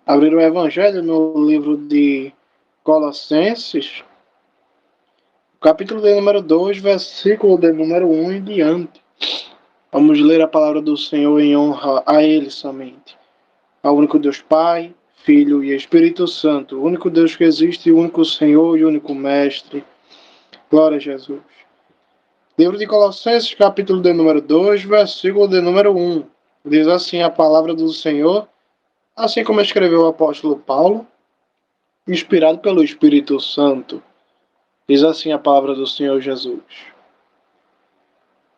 Abrir o Evangelho no livro de Colossenses, capítulo de número 2, versículo de número 1 em diante. Vamos ler a palavra do Senhor em honra a Ele somente. Ao único Deus Pai, Filho e Espírito Santo, o único Deus que existe, o único Senhor e o único Mestre. Glória a Jesus. Livro de Colossenses, capítulo de número 2, versículo de número 1. Diz assim a palavra do Senhor, assim como escreveu o apóstolo Paulo, inspirado pelo Espírito Santo. Diz assim a palavra do Senhor Jesus.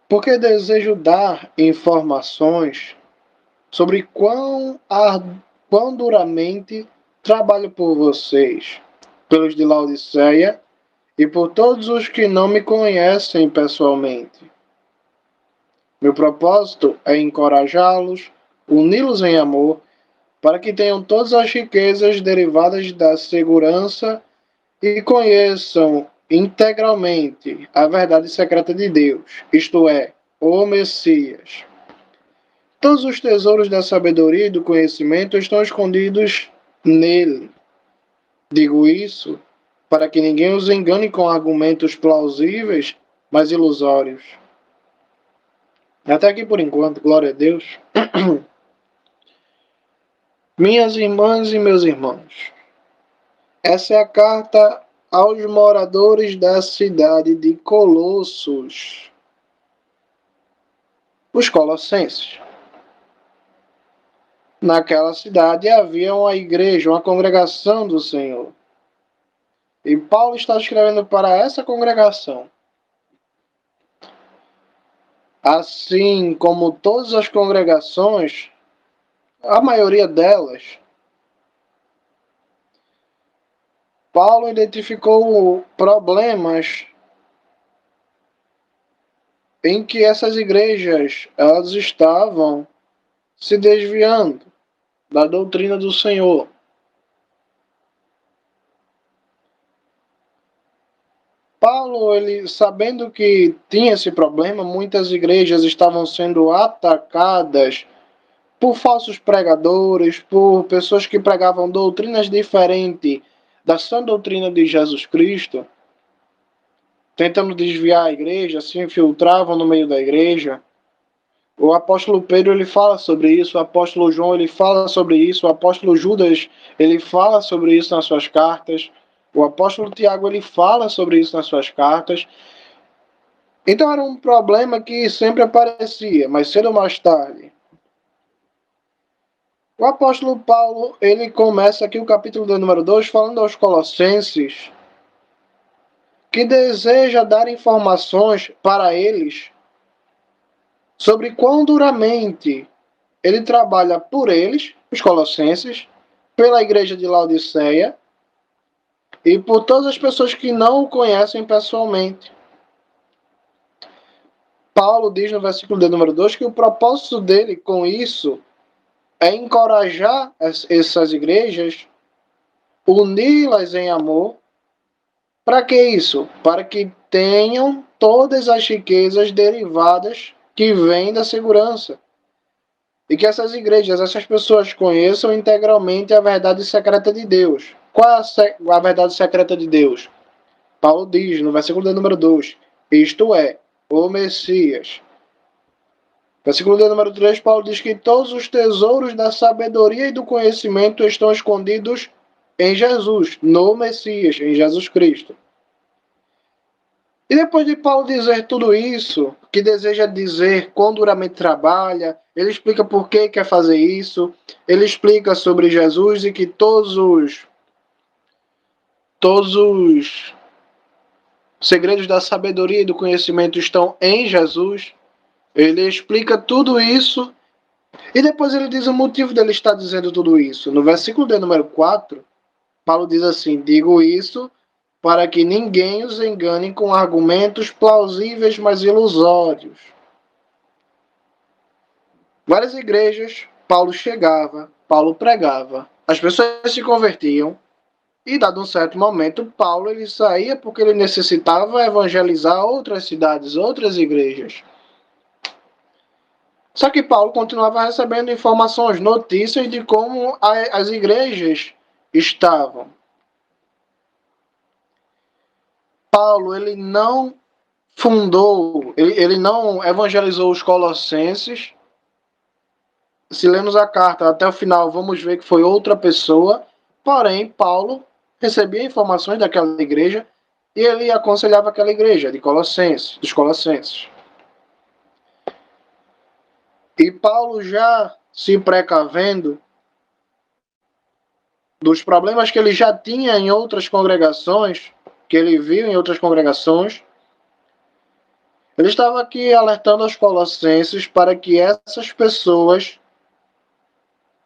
Porque desejo dar informações sobre quão duramente trabalho por vocês, pelos de Laodiceia e por todos os que não me conhecem pessoalmente. Meu propósito é encorajá-los, uni-los em amor, para que tenham todas as riquezas derivadas da segurança e conheçam integralmente a verdade secreta de Deus, isto é, o Messias. Todos os tesouros da sabedoria e do conhecimento estão escondidos nele. Digo isso para que ninguém os engane com argumentos plausíveis, mas ilusórios. Até aqui por enquanto, glória a Deus. Minhas irmãs e meus irmãos, essa é a carta aos moradores da cidade de Colossos, os colossenses. Naquela cidade havia uma igreja, uma congregação do Senhor. E Paulo está escrevendo para essa congregação. Assim como todas as congregações, a maioria delas, Paulo identificou problemas em que essas igrejas elas estavam se desviando da doutrina do Senhor. Paulo, ele sabendo que tinha esse problema, muitas igrejas estavam sendo atacadas por falsos pregadores, por pessoas que pregavam doutrinas diferentes da sã doutrina de Jesus Cristo, tentando desviar a igreja, se infiltravam no meio da igreja. O apóstolo Pedro ele fala sobre isso, o apóstolo João ele fala sobre isso, o apóstolo Judas ele fala sobre isso nas suas cartas, o apóstolo Tiago ele fala sobre isso nas suas cartas. Então era um problema que sempre aparecia, mais cedo ou mais tarde. O apóstolo Paulo ele começa aqui o capítulo de número 2 falando aos Colossenses que deseja dar informações para eles sobre quão duramente ele trabalha por eles, os colossenses, pela igreja de Laodiceia e por todas as pessoas que não o conhecem pessoalmente. Paulo diz no versículo de número 2 que o propósito dele com isso é encorajar essas igrejas, uni-las em amor. Para que isso? Para que tenham todas as riquezas derivadas que vêm da segurança. E que essas igrejas, essas pessoas conheçam integralmente a verdade secreta de Deus. Qual é a verdade secreta de Deus? Paulo diz no versículo de número 2, isto é, o Messias. Versículo de número 3, Paulo diz que todos os tesouros da sabedoria e do conhecimento estão escondidos em Jesus, no Messias, em Jesus Cristo. E depois de Paulo dizer tudo isso, que deseja dizer quão duramente trabalha, ele explica por que quer fazer isso, ele explica sobre Jesus e que todos os segredos da sabedoria e do conhecimento estão em Jesus. Ele explica tudo isso e depois ele diz o motivo dele estar dizendo tudo isso. No versículo de número 4, Paulo diz assim, digo isso para que ninguém os engane com argumentos plausíveis, mas ilusórios. Várias igrejas, Paulo chegava, Paulo pregava, as pessoas se convertiam e, dado um certo momento, Paulo ele saía porque ele necessitava evangelizar outras cidades, outras igrejas. Só que Paulo continuava recebendo informações, notícias de como as igrejas estavam. Paulo, ele não fundou, ele não evangelizou os colossenses. Se lemos a carta até o final, vamos ver que foi outra pessoa. Porém, Paulo recebia informações daquela igreja e ele aconselhava aquela igreja de Colossenses, dos Colossenses. E Paulo, já se precavendo dos problemas que ele já tinha em outras congregações, que ele viu em outras congregações, ele estava aqui alertando aos colossenses para que essas pessoas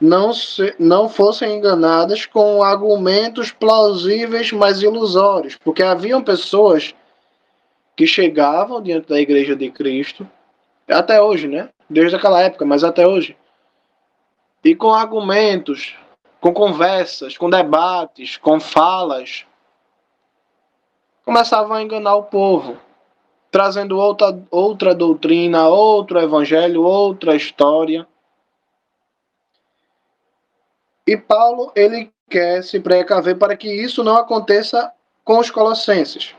não fossem enganadas com argumentos plausíveis, mas ilusórios, porque haviam pessoas que chegavam diante da igreja de Cristo, até hoje, né? Desde aquela época, mas até hoje, e com argumentos, com conversas, com debates, com falas, começavam a enganar o povo, trazendo outra doutrina, outro evangelho, outra história. E Paulo, ele quer se precaver para que isso não aconteça com os colossenses.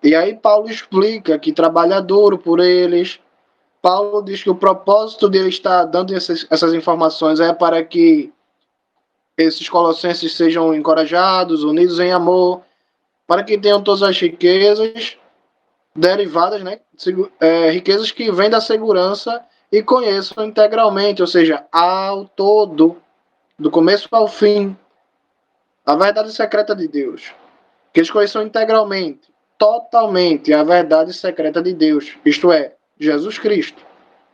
E aí Paulo explica que trabalha duro por eles. Paulo diz que o propósito dele estar dando essas informações é para que esses colossenses sejam encorajados, unidos em amor, para que tenham todas as riquezas derivadas, né? Riquezas que vêm da segurança e conheçam integralmente, ou seja, ao todo, do começo ao fim, a verdade secreta de Deus. Que eles conheçam integralmente, totalmente a verdade secreta de Deus, isto é, Jesus Cristo.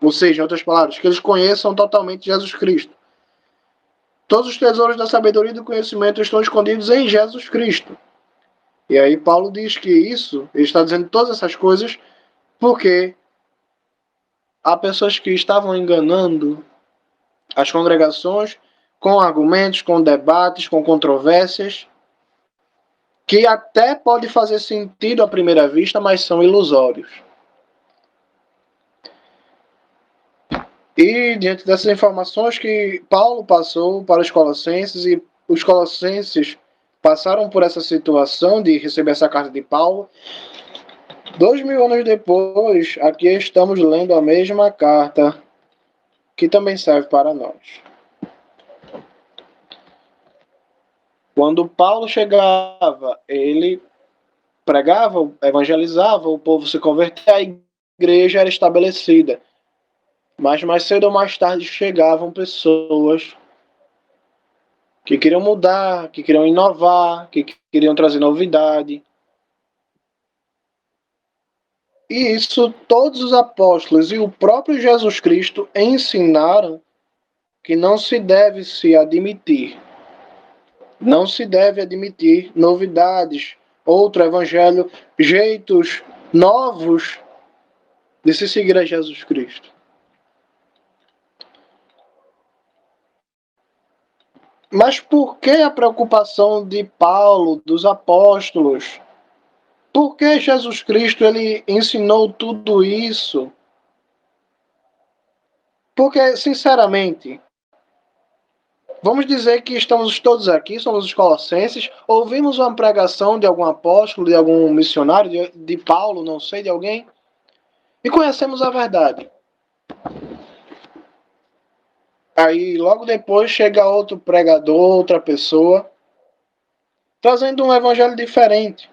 Ou seja, em outras palavras, que eles conheçam totalmente Jesus Cristo. Todos os tesouros da sabedoria e do conhecimento estão escondidos em Jesus Cristo. E aí Paulo diz que isso, ele está dizendo todas essas coisas porque há pessoas que estavam enganando as congregações com argumentos, com debates, com controvérsias, que até pode fazer sentido à primeira vista, mas são ilusórios. E diante dessas informações que Paulo passou para os colossenses, e os colossenses passaram por essa situação de receber essa carta de Paulo, 2000 anos depois, aqui estamos lendo a mesma carta, que também serve para nós. Quando Paulo chegava, ele pregava, evangelizava, o povo se convertia, a igreja era estabelecida. Mas mais cedo ou mais tarde chegavam pessoas que queriam mudar, que queriam inovar, que queriam trazer novidade. E isso todos os apóstolos e o próprio Jesus Cristo ensinaram que não se deve se admitir. Não se deve admitir novidades, outro evangelho, jeitos novos de se seguir a Jesus Cristo. Mas por que a preocupação de Paulo, dos apóstolos? Por que Jesus Cristo ele ensinou tudo isso? Porque, sinceramente, vamos dizer que estamos todos aqui, somos os colossenses, ouvimos uma pregação de algum apóstolo, de algum missionário, de Paulo, não sei, de alguém, e conhecemos a verdade. Aí, logo depois, chega outro pregador, outra pessoa, trazendo um evangelho diferente.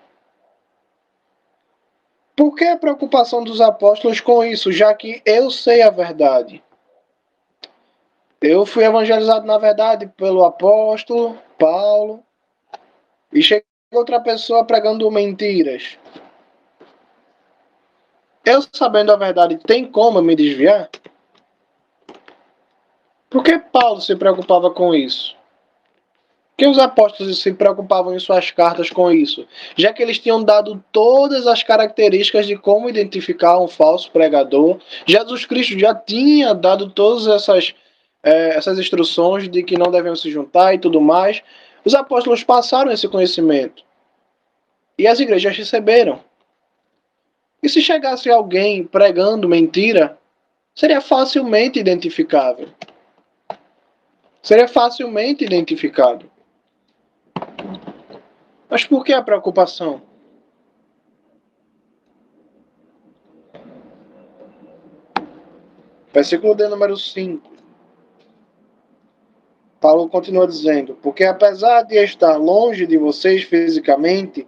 Por que a preocupação dos apóstolos com isso, já que eu sei a verdade? Eu fui evangelizado, na verdade, pelo apóstolo Paulo, e chega outra pessoa pregando mentiras. Eu, sabendo a verdade, tem como me desviar? Por que Paulo se preocupava com isso? Por que os apóstolos se preocupavam em suas cartas com isso? Já que eles tinham dado todas as características de como identificar um falso pregador, Jesus Cristo já tinha dado todas essas instruções de que não devem se juntar e tudo mais. Os apóstolos passaram esse conhecimento. E as igrejas receberam. E se chegasse alguém pregando mentira, seria facilmente identificável. Seria facilmente identificado. Mas por que a preocupação? Versículo de número 5. Paulo continua dizendo: porque apesar de estar longe de vocês fisicamente,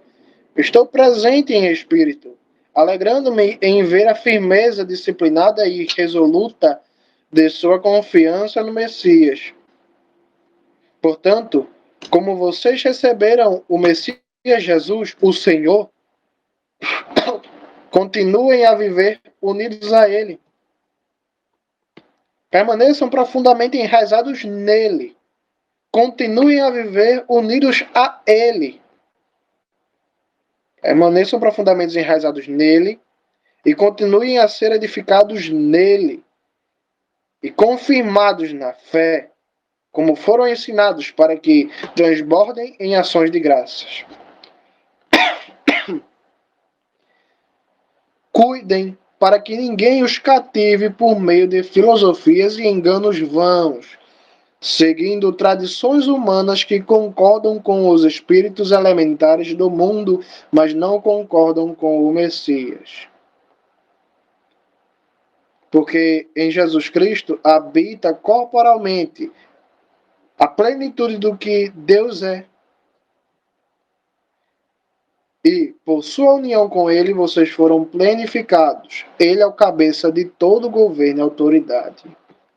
estou presente em espírito, alegrando-me em ver a firmeza disciplinada e resoluta de sua confiança no Messias. Portanto, como vocês receberam o Messias Jesus, o Senhor, continuem a viver unidos a Ele. Permaneçam profundamente enraizados nele. Continuem a viver unidos a Ele. Permaneçam profundamente enraizados nele e continuem a ser edificados nele e confirmados na fé, como foram ensinados, para que transbordem em ações de graças. Cuidem para que ninguém os cative por meio de filosofias e enganos vãos, seguindo tradições humanas que concordam com os espíritos elementares do mundo, mas não concordam com o Messias. Porque em Jesus Cristo habita corporalmente a plenitude do que Deus é. E, por sua união com Ele, vocês foram plenificados. Ele é o cabeça de todo governo e autoridade.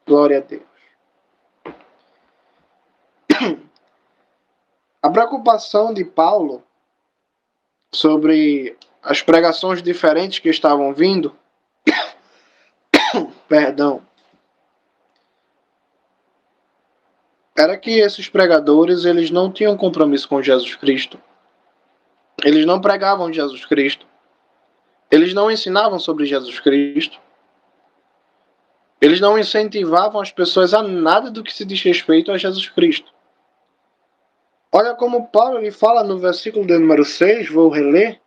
Glória a Deus. A preocupação de Paulo sobre as pregações diferentes que estavam vindo, era que esses pregadores, eles não tinham compromisso com Jesus Cristo. Eles não pregavam Jesus Cristo. Eles não ensinavam sobre Jesus Cristo. Eles não incentivavam as pessoas a nada do que se diz respeito a Jesus Cristo. Olha como Paulo ele fala no versículo de número 6, vou reler.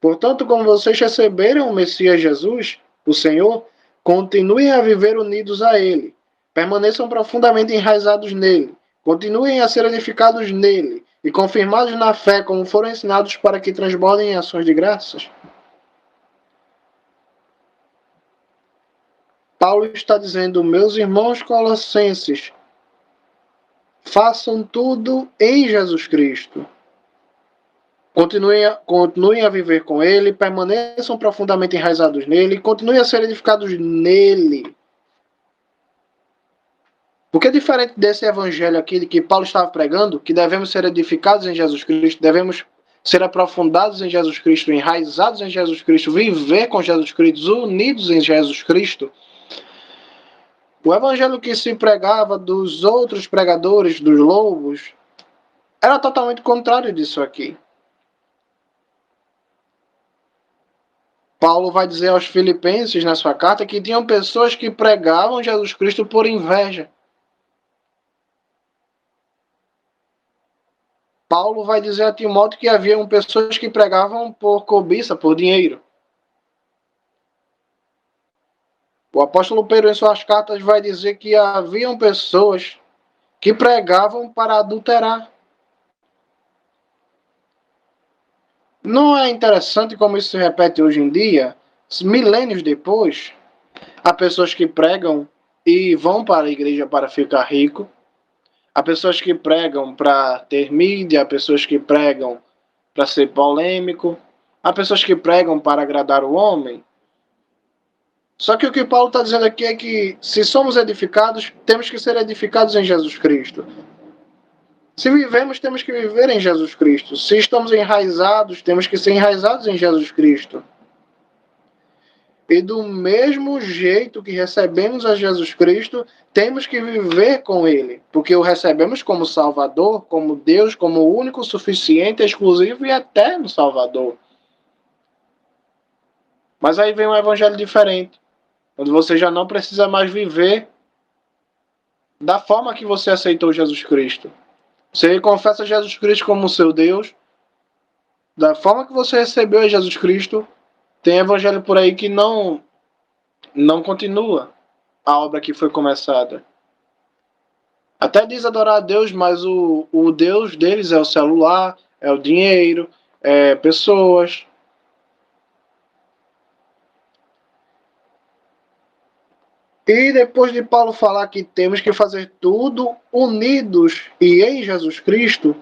Portanto, como vocês receberam o Messias Jesus, o Senhor, continuem a viver unidos a Ele. Permaneçam profundamente enraizados nele. Continuem a ser edificados nele e confirmados na fé, como foram ensinados, para que transbordem em ações de graças. Paulo está dizendo: meus irmãos colossenses, façam tudo em Jesus Cristo. Continuem a viver com Ele, permaneçam profundamente enraizados nele, continuem a ser edificados nele. Porque diferente desse evangelho aqui de que Paulo estava pregando, que devemos ser edificados em Jesus Cristo, devemos ser aprofundados em Jesus Cristo, enraizados em Jesus Cristo, viver com Jesus Cristo, unidos em Jesus Cristo. O evangelho que se pregava dos outros pregadores, dos lobos, era totalmente contrário disso aqui. Paulo vai dizer aos Filipenses na sua carta que tinham pessoas que pregavam Jesus Cristo por inveja. Paulo vai dizer a Timóteo que haviam pessoas que pregavam por cobiça, por dinheiro. O apóstolo Pedro, em suas cartas, vai dizer que haviam pessoas que pregavam para adulterar. Não é interessante como isso se repete hoje em dia? Milênios depois, há pessoas que pregam e vão para a igreja para ficar rico. Há pessoas que pregam para ter mídia, há pessoas que pregam para ser polêmico, há pessoas que pregam para agradar o homem. Só que o que Paulo está dizendo aqui é que se somos edificados, temos que ser edificados em Jesus Cristo. Se vivemos, temos que viver em Jesus Cristo. Se estamos enraizados, temos que ser enraizados em Jesus Cristo. E do mesmo jeito que recebemos a Jesus Cristo, temos que viver com Ele, porque o recebemos como Salvador, como Deus, como o único, suficiente, exclusivo e eterno Salvador. Mas aí vem um evangelho diferente, onde você já não precisa mais viver da forma que você aceitou Jesus Cristo. Você confessa Jesus Cristo como seu Deus, da forma que você recebeu a Jesus Cristo. Tem evangelho por aí que não não continua a obra que foi começada. Até diz adorar a Deus, mas o Deus deles é o celular, é o dinheiro, é pessoas. E depois de Paulo falar que temos que fazer tudo unidos e em Jesus Cristo,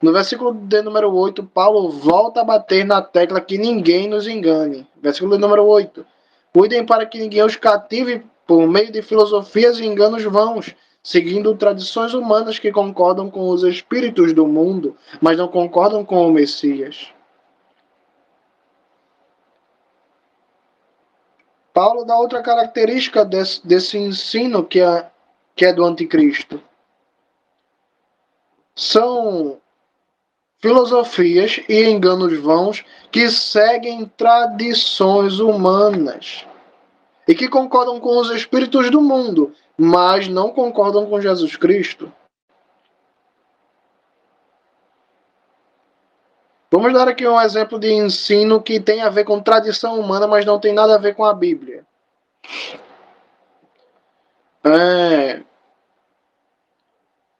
no versículo de número 8, Paulo volta a bater na tecla que ninguém nos engane. Versículo de número 8. Cuidem para que ninguém os cative por meio de filosofias e enganos vãos, seguindo tradições humanas que concordam com os espíritos do mundo, mas não concordam com o Messias. Paulo dá outra característica desse ensino que é do anticristo. São filosofias e enganos vãos que seguem tradições humanas e que concordam com os espíritos do mundo, mas não concordam com Jesus Cristo. Vamos dar aqui um exemplo de ensino que tem a ver com tradição humana, mas não tem nada a ver com a Bíblia.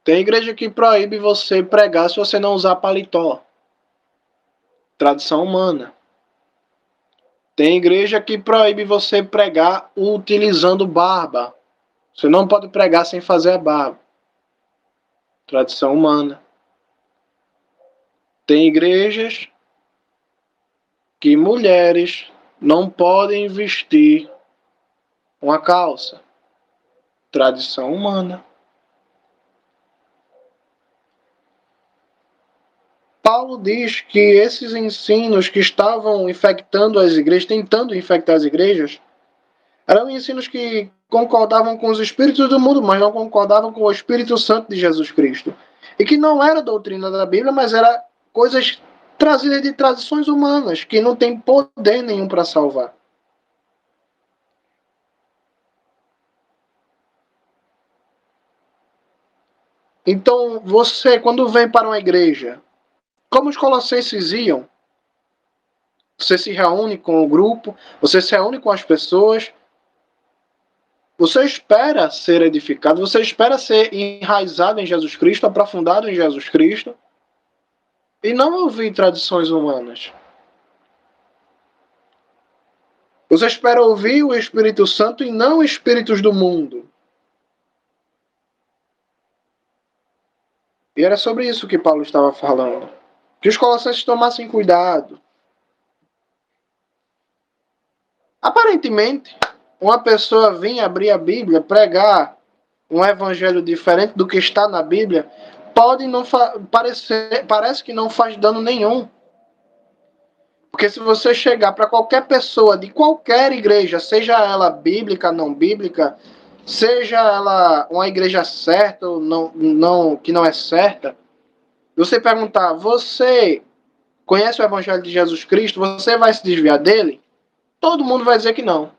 Tem igreja que proíbe você pregar se você não usar paletó. Tradição humana. Tem igreja que proíbe você pregar utilizando barba. Você não pode pregar sem fazer a barba. Tradição humana. Tem igrejas que mulheres não podem vestir uma calça. Tradição humana. Paulo diz que esses ensinos que estavam infectando as igrejas, tentando infectar as igrejas, eram ensinos que concordavam com os espíritos do mundo, mas não concordavam com o Espírito Santo de Jesus Cristo. E que não era doutrina da Bíblia, mas era coisas trazidas de tradições humanas, que não tem poder nenhum para salvar. Então, você, quando vem para uma igreja, como os colossenses iam, você se reúne com o grupo, você se reúne com as pessoas, você espera ser edificado, você espera ser enraizado em Jesus Cristo, aprofundado em Jesus Cristo, e não ouvir tradições humanas. Você espera ouvir o Espírito Santo e não espíritos do mundo. E era sobre isso que Paulo estava falando. Que os colossenses tomassem cuidado. Aparentemente, uma pessoa vinha abrir a Bíblia, pregar um evangelho diferente do que está na Bíblia, pode não parece que não faz dano nenhum. Porque se você chegar para qualquer pessoa de qualquer igreja, seja ela bíblica, não bíblica, seja ela uma igreja certa ou não, que não é certa, você perguntar, você conhece o Evangelho de Jesus Cristo? Você vai se desviar dele? Todo mundo vai dizer que não.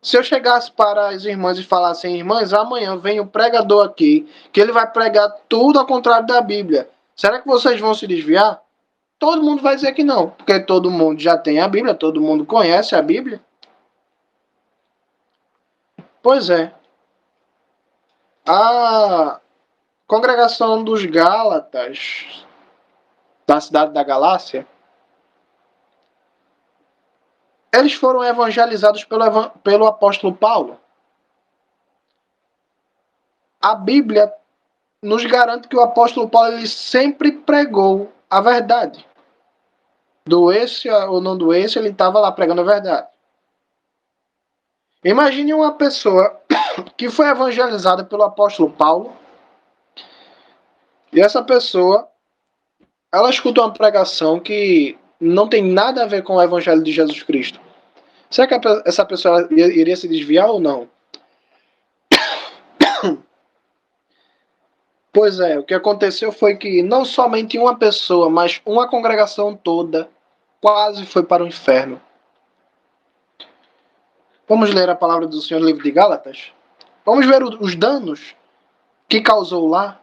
Se eu chegasse para as irmãs e falasse, assim, irmãs, amanhã vem o pregador aqui, que ele vai pregar tudo ao contrário da Bíblia. Será que vocês vão se desviar? Todo mundo vai dizer que não, porque todo mundo já tem a Bíblia, todo mundo conhece a Bíblia. Pois é. A congregação dos Gálatas, da cidade da Galácia, eles foram evangelizados pelo apóstolo Paulo. A Bíblia nos garante que o apóstolo Paulo ele sempre pregou a verdade. Doesse ou não doesse, ele estava lá pregando a verdade. Imagine uma pessoa que foi evangelizada pelo apóstolo Paulo e essa pessoa, ela escuta uma pregação que não tem nada a ver com o evangelho de Jesus Cristo. Será que essa pessoa iria se desviar ou não? Pois é, o que aconteceu foi que não somente uma pessoa, mas uma congregação toda quase foi para o inferno. Vamos ler a palavra do Senhor no livro de Gálatas? Vamos ver os danos que causou lá.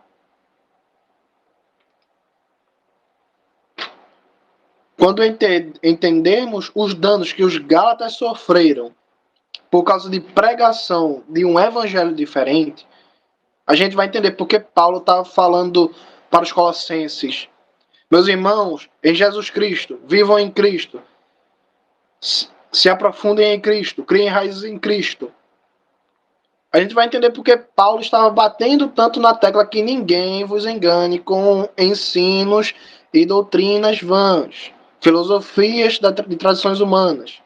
Quando entendemos os danos que os Gálatas sofreram por causa de pregação de um evangelho diferente, a gente vai entender porque Paulo está falando para os colossenses: meus irmãos, em Jesus Cristo, vivam em Cristo, se aprofundem em Cristo, criem raízes em Cristo. A gente vai entender porque Paulo estava batendo tanto na tecla que ninguém vos engane com ensinos e doutrinas vãs, filosofias de tradições humanas.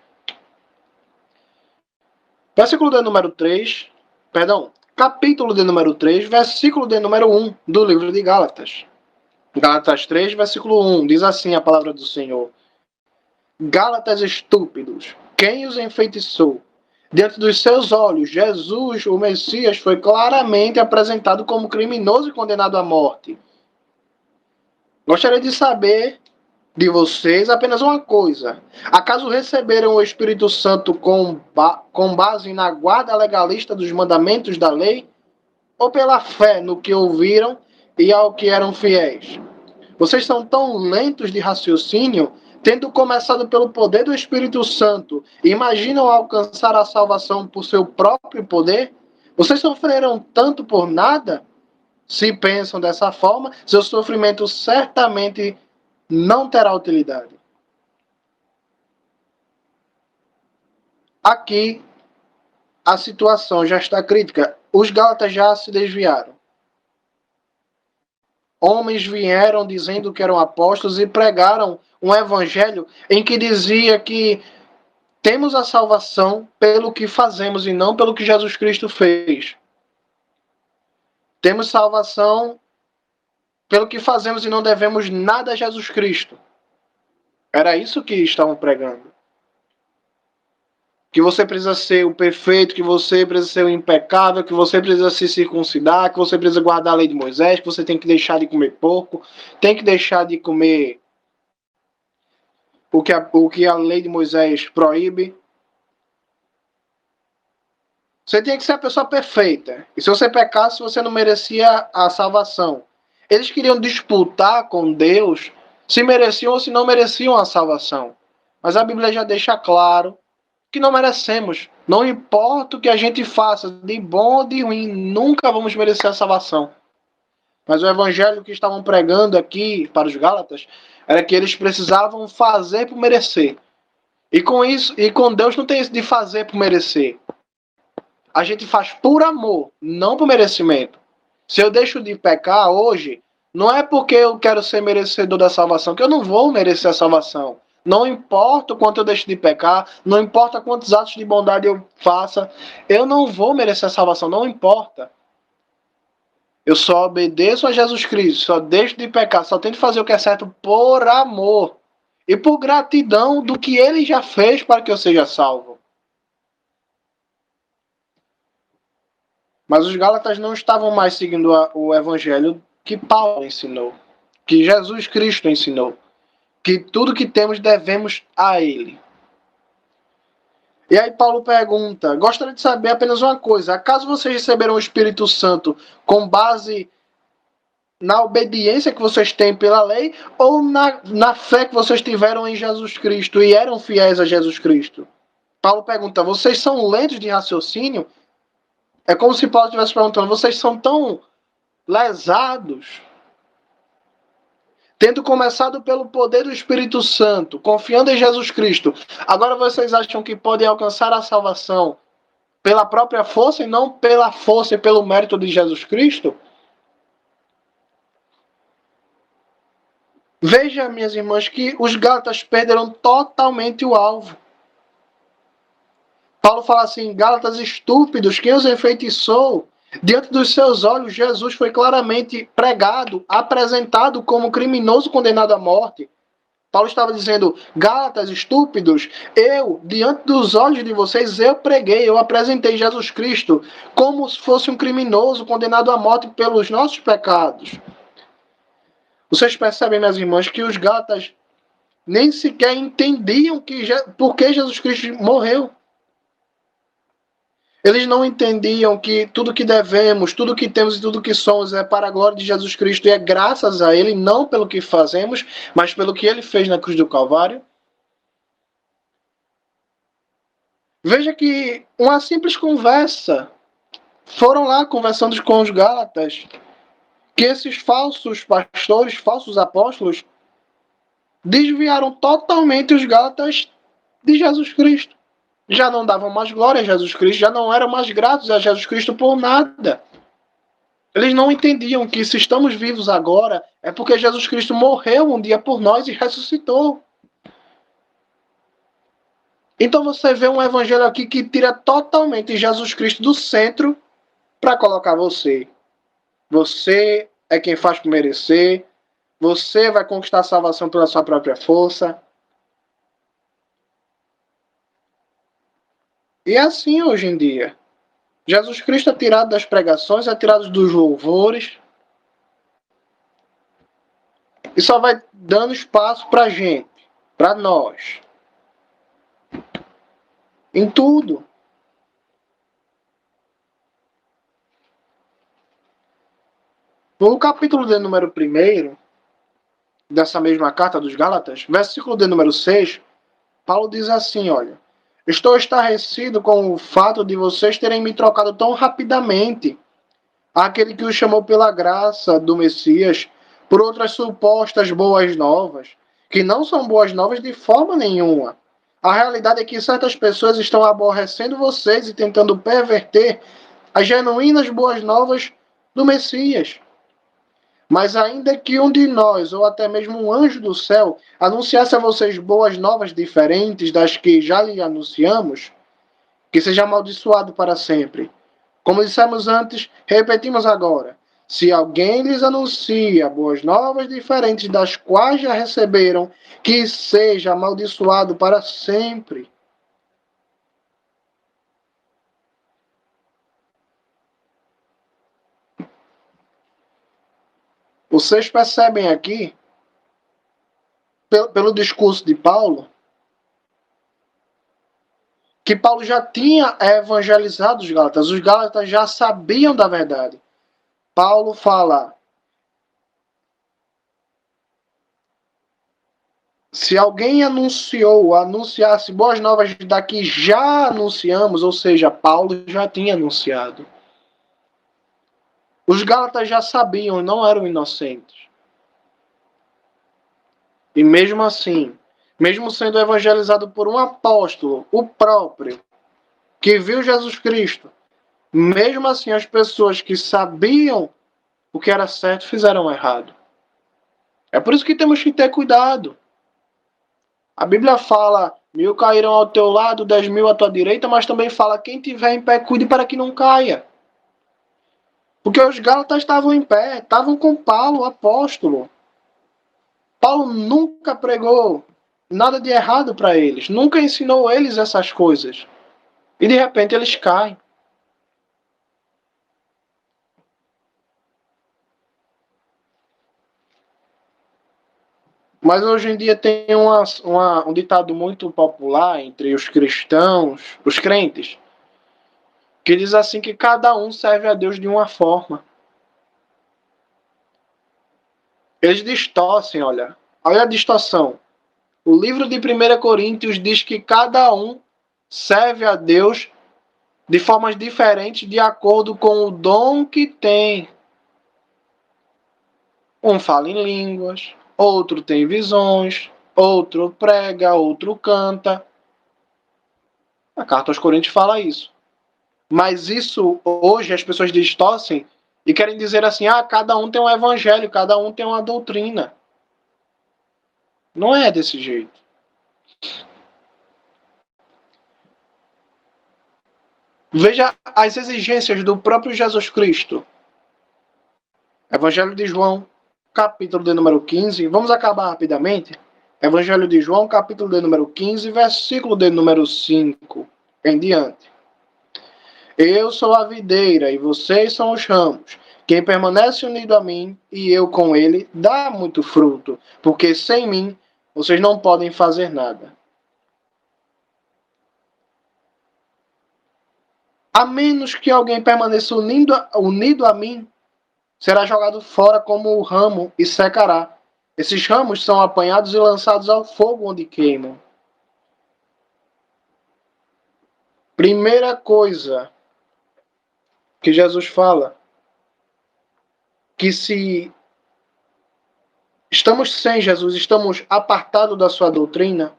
Versículo de número 3, perdão, capítulo de número 3, versículo de número 1 do livro de Gálatas. Gálatas 3, versículo 1, diz assim a palavra do Senhor: Gálatas estúpidos, quem os enfeitiçou? Diante dos seus olhos, Jesus, o Messias, foi claramente apresentado como criminoso e condenado à morte. Gostaria de saber de vocês apenas uma coisa: acaso receberam o Espírito Santo com base na guarda legalista dos mandamentos da lei, ou pela fé no que ouviram e ao que eram fiéis? Vocês são tão lentos de raciocínio, tendo começado pelo poder do Espírito Santo, imaginam alcançar a salvação por seu próprio poder? Vocês sofreram tanto por nada? Se pensam dessa forma, seu sofrimento certamente não terá utilidade. Aqui, a situação já está crítica. Os gálatas já se desviaram. Homens vieram dizendo que eram apóstolos e pregaram um evangelho em que dizia que temos a salvação pelo que fazemos e não pelo que Jesus Cristo fez. Temos salvação pelo que fazemos e não devemos nada a Jesus Cristo. Era isso que estavam pregando. Que você precisa ser o perfeito, que você precisa ser o impecável, que você precisa se circuncidar, que você precisa guardar a lei de Moisés, que você tem que deixar de comer porco, tem que deixar de comer o que a lei de Moisés proíbe. Você tinha que ser a pessoa perfeita. E se você pecasse, você não merecia a salvação. Eles queriam disputar com Deus se mereciam ou se não mereciam a salvação. Mas a Bíblia já deixa claro que não merecemos. Não importa o que a gente faça, de bom ou de ruim, nunca vamos merecer a salvação. Mas o evangelho que estavam pregando aqui para os Gálatas era que eles precisavam fazer por merecer. E com isso, e com Deus não tem isso de fazer por merecer. A gente faz por amor, não por merecimento. Se eu deixo de pecar hoje, não é porque eu quero ser merecedor da salvação, que eu não vou merecer a salvação. Não importa o quanto eu deixo de pecar, não importa quantos atos de bondade eu faça, eu não vou merecer a salvação, não importa. Eu só obedeço a Jesus Cristo, só deixo de pecar, só tento fazer o que é certo por amor e por gratidão do que Ele já fez para que eu seja salvo. Mas os Gálatas não estavam mais seguindo o evangelho que Paulo ensinou, que Jesus Cristo ensinou, que tudo que temos devemos a Ele. E aí Paulo pergunta: gostaria de saber apenas uma coisa: acaso vocês receberam o Espírito Santo com base na obediência que vocês têm pela lei ou na fé que vocês tiveram em Jesus Cristo e eram fiéis a Jesus Cristo? Paulo pergunta: vocês são lentos de raciocínio? É como se Paulo estivesse perguntando: vocês são tão lesados, tendo começado pelo poder do Espírito Santo, confiando em Jesus Cristo, agora vocês acham que podem alcançar a salvação pela própria força e não pela força e pelo mérito de Jesus Cristo? Veja, minhas irmãs, que os Gálatas perderam totalmente o alvo. Paulo fala assim: Gálatas estúpidos, quem os enfeitiçou? Diante dos seus olhos, Jesus foi claramente pregado, apresentado como criminoso condenado à morte. Paulo estava dizendo: Gálatas estúpidos, diante dos olhos de vocês, eu preguei, eu apresentei Jesus Cristo como se fosse um criminoso condenado à morte pelos nossos pecados. Vocês percebem, minhas irmãs, que os Gálatas nem sequer entendiam por que Jesus Cristo morreu. Eles não entendiam que tudo que devemos, tudo que temos e tudo que somos é para a glória de Jesus Cristo e é graças a Ele, não pelo que fazemos, mas pelo que Ele fez na cruz do Calvário. Veja que uma simples conversa, foram lá conversando com os Gálatas, que esses falsos pastores, falsos apóstolos, desviaram totalmente os Gálatas de Jesus Cristo. Já não davam mais glória a Jesus Cristo, já não eram mais gratos a Jesus Cristo por nada. Eles não entendiam que se estamos vivos agora é porque Jesus Cristo morreu um dia por nós e ressuscitou. Então você vê um evangelho aqui que tira totalmente Jesus Cristo do centro para colocar você. Você é quem faz por merecer. Você vai conquistar a salvação pela sua própria força. E é assim hoje em dia. Jesus Cristo é tirado das pregações, é tirado dos louvores. E só vai dando espaço para gente, para nós. Em tudo. No capítulo de número 1 dessa mesma carta dos Gálatas, versículo de número 6, Paulo diz assim, olha: estou estarrecido com o fato de vocês terem me trocado tão rapidamente aquele que os chamou pela graça do Messias por outras supostas boas novas, que não são boas novas de forma nenhuma. A realidade é que certas pessoas estão aborrecendo vocês e tentando perverter as genuínas boas novas do Messias. Mas ainda que um de nós, ou até mesmo um anjo do céu, anunciasse a vocês boas novas diferentes das que já lhe anunciamos, que seja amaldiçoado para sempre. Como dissemos antes, repetimos agora. Se alguém lhes anuncia boas novas diferentes das quais já receberam, que seja amaldiçoado para sempre. Vocês percebem aqui, pelo discurso de Paulo, que Paulo já tinha evangelizado os Gálatas já sabiam da verdade. Paulo fala: se alguém anunciasse boas novas da que já anunciamos, ou seja, Paulo já tinha anunciado. Os Gálatas já sabiam, não eram inocentes. E mesmo assim, mesmo sendo evangelizado por um apóstolo, o próprio, que viu Jesus Cristo, mesmo assim as pessoas que sabiam o que era certo fizeram errado. É por isso que temos que ter cuidado. A Bíblia fala: 1000 cairão ao teu lado, 10.000 à tua direita, mas também fala: quem tiver em pé, cuide para que não caia. Porque os Gálatas estavam em pé, estavam com Paulo, o apóstolo. Paulo nunca pregou nada de errado para eles, nunca ensinou eles essas coisas. E de repente eles caem. Mas hoje em dia tem um ditado muito popular entre os cristãos, os crentes, que diz assim que cada um serve a Deus de uma forma. Eles distorcem, olha a distorção. O livro de 1 Coríntios diz que cada um serve a Deus de formas diferentes de acordo com o dom que tem. Um fala em línguas, outro tem visões, outro prega, outro canta. A carta aos Coríntios fala isso. Mas isso, hoje, as pessoas distorcem e querem dizer assim: cada um tem um evangelho, cada um tem uma doutrina. Não é desse jeito. Veja as exigências do próprio Jesus Cristo. Evangelho de João, capítulo de número 15. Vamos acabar rapidamente. Evangelho de João, capítulo de número 15, versículo de número 5 em diante. Eu sou a videira e vocês são os ramos. Quem permanece unido a mim e eu com ele dá muito fruto, porque sem mim vocês não podem fazer nada. A menos que alguém permaneça unido a mim, será jogado fora como o ramo e secará. Esses ramos são apanhados e lançados ao fogo onde queimam. Primeira coisa que Jesus fala, que se estamos sem Jesus, estamos apartados da sua doutrina,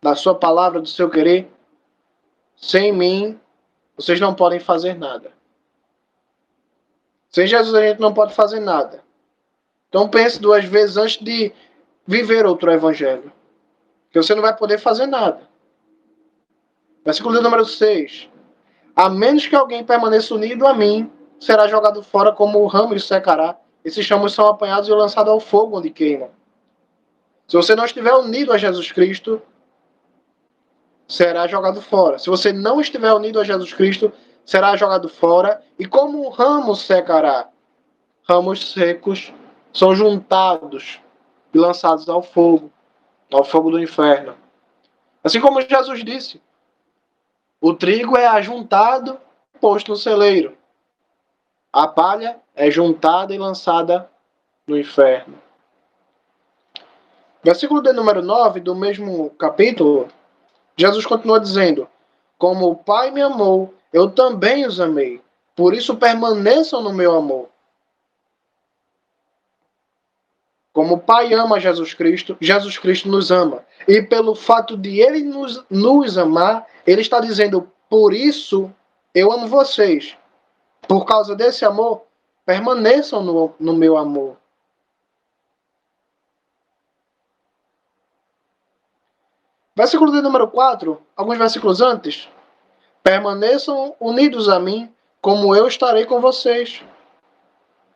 da sua palavra, do seu querer, sem mim, vocês não podem fazer nada. Sem Jesus a gente não pode fazer nada. Então pense duas vezes antes de viver outro evangelho. Que você não vai poder fazer nada. Versículo de número 6. A menos que alguém permaneça unido a mim, será jogado fora como o ramo e secará. Esses ramos são apanhados e lançados ao fogo onde queimam. Se você não estiver unido a Jesus Cristo, será jogado fora. Se você não estiver unido a Jesus Cristo, será jogado fora. E como um ramo secará, ramos secos são juntados e lançados ao fogo do inferno. Assim como Jesus disse, o trigo é ajuntado, posto no celeiro. A palha é juntada e lançada no inferno. Versículo de número 9 do mesmo capítulo, Jesus continua dizendo: como o Pai me amou, eu também os amei. Por isso permaneçam no meu amor. Como o Pai ama Jesus Cristo nos ama. E pelo fato de Ele nos amar, Ele está dizendo, por isso eu amo vocês. Por causa desse amor, permaneçam no meu amor. Versículo de número 4, alguns versículos antes. Permaneçam unidos a mim, como eu estarei com vocês.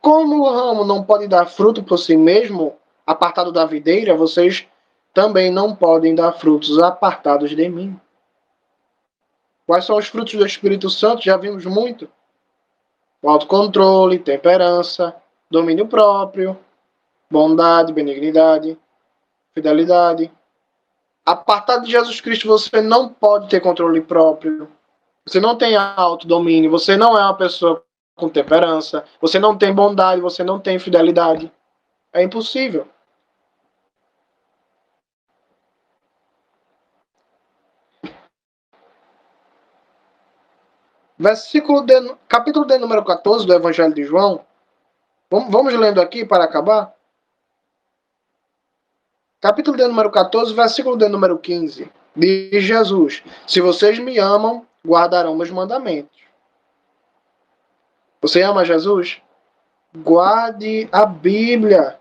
Como o ramo não pode dar fruto por si mesmo, apartado da videira, vocês também não podem dar frutos apartados de mim. Quais são os frutos do Espírito Santo? Já vimos muito. O autocontrole, temperança, domínio próprio, bondade, benignidade, fidelidade. Apartado de Jesus Cristo, você não pode ter controle próprio. Você não tem autodomínio, você não é uma pessoa com temperança, você não tem bondade, você não tem fidelidade. É impossível. Capítulo de número 14 do Evangelho de João. Vamos lendo aqui para acabar. Capítulo de número 14, versículo de número 15. Diz Jesus: se vocês me amam, guardarão meus mandamentos. Você ama Jesus? Guarde a Bíblia.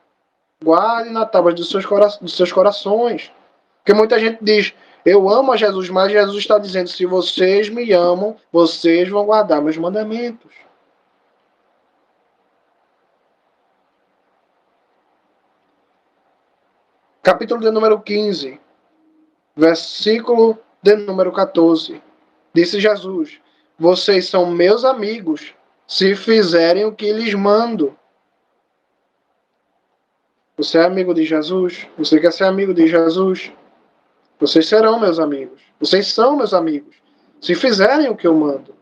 Guarde na tábua dos seus corações. Porque muita gente diz, eu amo a Jesus, mas Jesus está dizendo, se vocês me amam, vocês vão guardar meus mandamentos. Capítulo de número 15, versículo de número 14. Disse Jesus, vocês são meus amigos, se fizerem o que lhes mando. Você é amigo de Jesus? Você quer ser amigo de Jesus? Vocês serão meus amigos. Vocês são meus amigos. Se fizerem o que eu mando.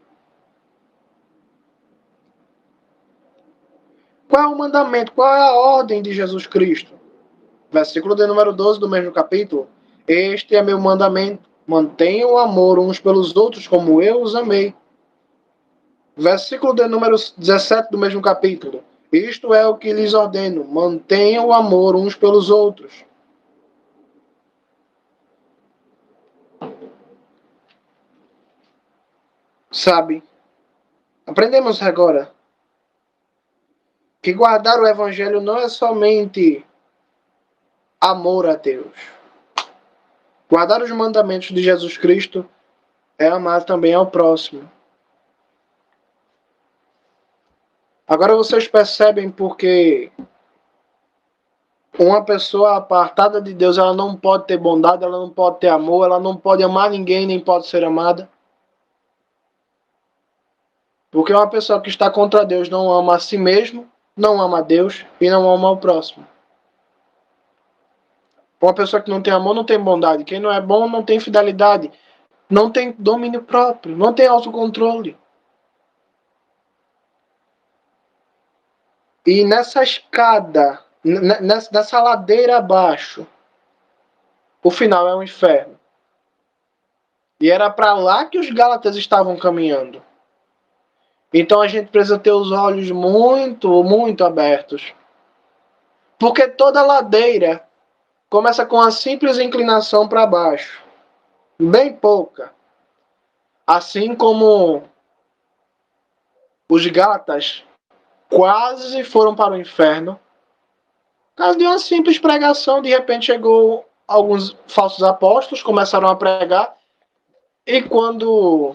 Qual é o mandamento? Qual é a ordem de Jesus Cristo? Versículo de número 12 do mesmo capítulo. Este é meu mandamento. Mantenham o amor uns pelos outros como eu os amei. Versículo de número 17 do mesmo capítulo. Isto é o que lhes ordeno. Mantenham o amor uns pelos outros. Sabe? Aprendemos agora que guardar o evangelho não é somente amor a Deus. Guardar os mandamentos de Jesus Cristo é amar também ao próximo. Agora vocês percebem porque uma pessoa apartada de Deus, ela não pode ter bondade, ela não pode ter amor, ela não pode amar ninguém, nem pode ser amada. Porque uma pessoa que está contra Deus não ama a si mesmo, não ama a Deus e não ama o próximo. Uma pessoa que não tem amor não tem bondade. Quem não é bom não tem fidelidade. Não tem domínio próprio, não tem autocontrole. E nessa escada, nessa ladeira abaixo, o final é um inferno. E era para lá que os Gálatas estavam caminhando. Então a gente precisa ter os olhos muito, muito abertos. Porque toda ladeira começa com uma simples inclinação para baixo. Bem pouca. Assim como os Gálatas quase foram para o inferno. Por causa de uma simples pregação, de repente chegou alguns falsos apóstolos, começaram a pregar. E quando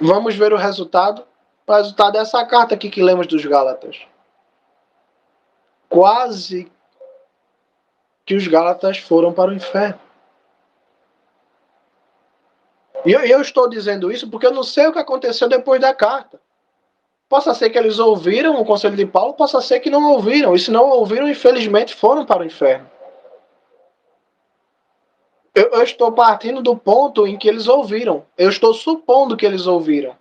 vamos ver o resultado é essa carta aqui que lemos dos Gálatas. Quase que os Gálatas foram para o inferno. E eu estou dizendo isso porque eu não sei o que aconteceu depois da carta. Possa ser que eles ouviram o conselho de Paulo, possa ser que não ouviram. E se não ouviram, infelizmente, foram para o inferno. Eu estou partindo do ponto em que eles ouviram. Eu estou supondo que eles ouviram.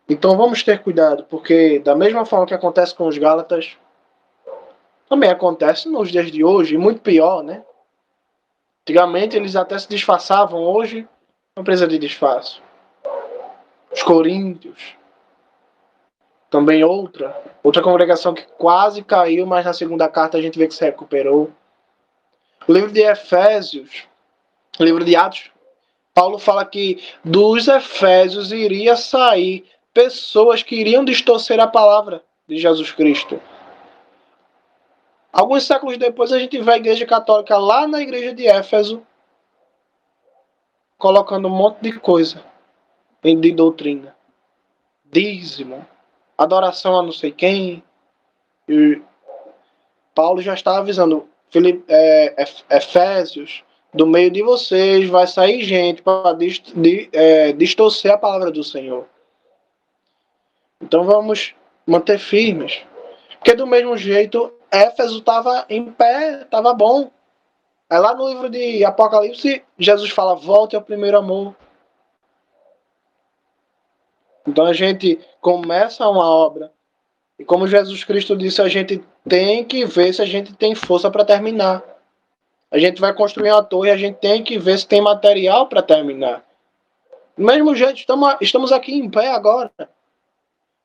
Então vamos ter cuidado, porque da mesma forma que acontece com os Gálatas, também acontece nos dias de hoje, e muito pior, né? Antigamente eles até se disfarçavam, hoje não precisa de disfarce. Os coríntios, também outra congregação que quase caiu, mas na segunda carta a gente vê que se recuperou. O livro de Efésios, o livro de Atos, Paulo fala que dos Efésios iria sair pessoas que iriam distorcer a palavra de Jesus Cristo. Alguns séculos depois a gente vê a igreja católica lá na igreja de Éfeso colocando um monte de coisa de doutrina. Dízimo, adoração a não sei quem. E Paulo já estava avisando, Efésios, do meio de vocês vai sair gente para distorcer a palavra do Senhor. Então vamos manter firmes. Porque do mesmo jeito, Éfeso estava em pé, estava bom. Aí lá no livro de Apocalipse, Jesus fala, volte ao primeiro amor. Então a gente começa uma obra. E como Jesus Cristo disse, a gente tem que ver se a gente tem força para terminar. A gente vai construir uma torre e a gente tem que ver se tem material para terminar. Do mesmo jeito, estamos aqui em pé agora.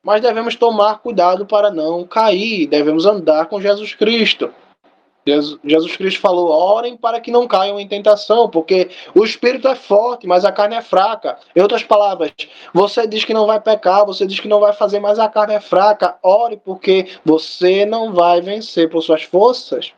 Mas devemos tomar cuidado para não cair. Devemos andar com Jesus Cristo. Jesus Cristo falou, orem para que não caiam em tentação, porque o espírito é forte, mas a carne é fraca. Em outras palavras, você diz que não vai pecar, você diz que não vai fazer, mas a carne é fraca. Ore, porque você não vai vencer por suas forças.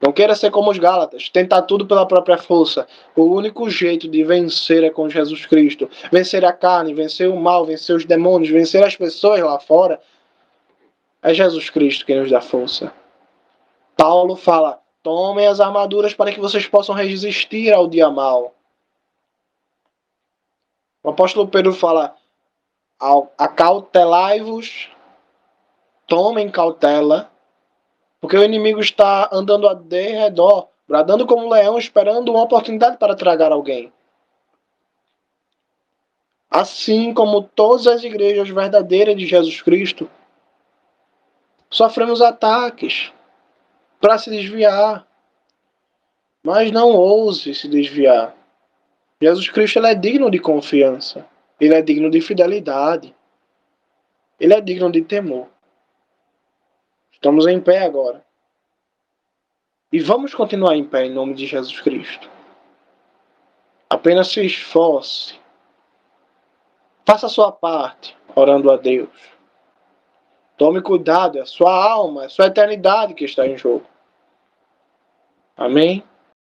Não queira ser como os Gálatas, tentar tudo pela própria força. O único jeito de vencer é com Jesus Cristo. Vencer a carne, vencer o mal, vencer os demônios, vencer as pessoas lá fora. É Jesus Cristo quem nos dá força. Paulo fala, tomem as armaduras para que vocês possam resistir ao dia mal. O apóstolo Pedro fala, acautelai-vos, tomem cautela, porque o inimigo está andando ao redor, bradando como um leão, esperando uma oportunidade para tragar alguém. Assim como todas as igrejas verdadeiras de Jesus Cristo, sofremos ataques para se desviar. Mas não ouse se desviar. Jesus Cristo ele é digno de confiança. Ele é digno de fidelidade. Ele é digno de temor. Estamos em pé agora. E vamos continuar em pé em nome de Jesus Cristo. Apenas se esforce. Faça a sua parte, orando a Deus. Tome cuidado, é a sua alma, é a sua eternidade que está em jogo. Amém?